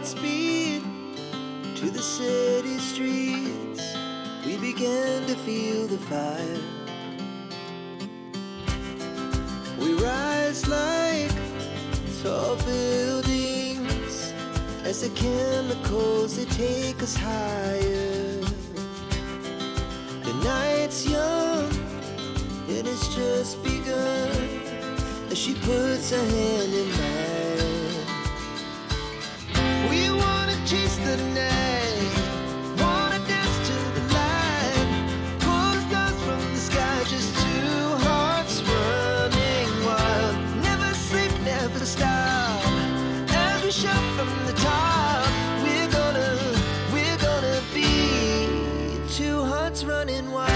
Godspeed to the city streets. We began to feel the fire. We rise like tall buildings as the chemicals, they take us higher. The night's young and it's just begun as she puts her hand in mine. We wanna chase the night, wanna dance to the light, pull the stars from the sky, just two hearts running wild. Never sleep, never stop, as we shout from the top. We're gonna be two hearts running wild.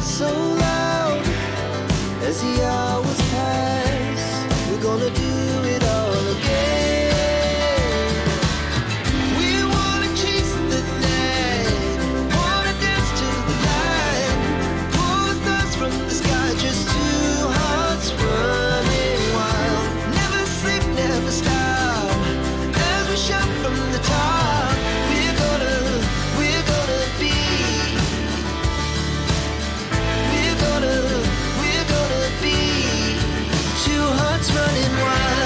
So loud as the hours pass, we're gonna do it all again. We wanna chase the night, wanna dance to the light, pull the stars from the sky, just two hearts running wild. Never sleep, never stop, as we shout from the top. We're gonna be We're gonna be two hearts running wild.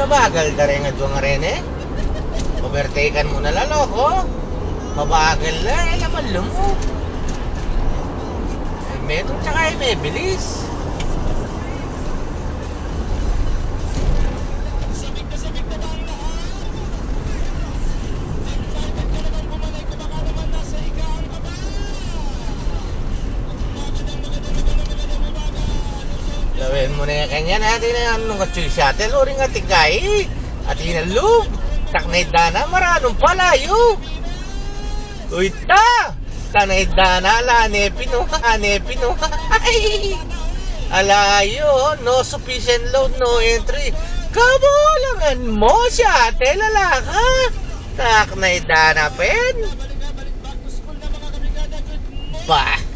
mabagal na rin nga doon nga rin eh. Overtaken mo na laloko. Mabagal na eh, naman lumo. May metro tsaka may bilis. Gawin mo na yung kanya natin na anong katsuy shuttle o rin nga tigay. At hinalo. Taknay dana maranong palayo. Uy ta! Taknay dana lane pino. Ay! Alayo. No sufficient load, no entry. Kabulangan mo shuttle lalaka. Taknay dana pen. Bah!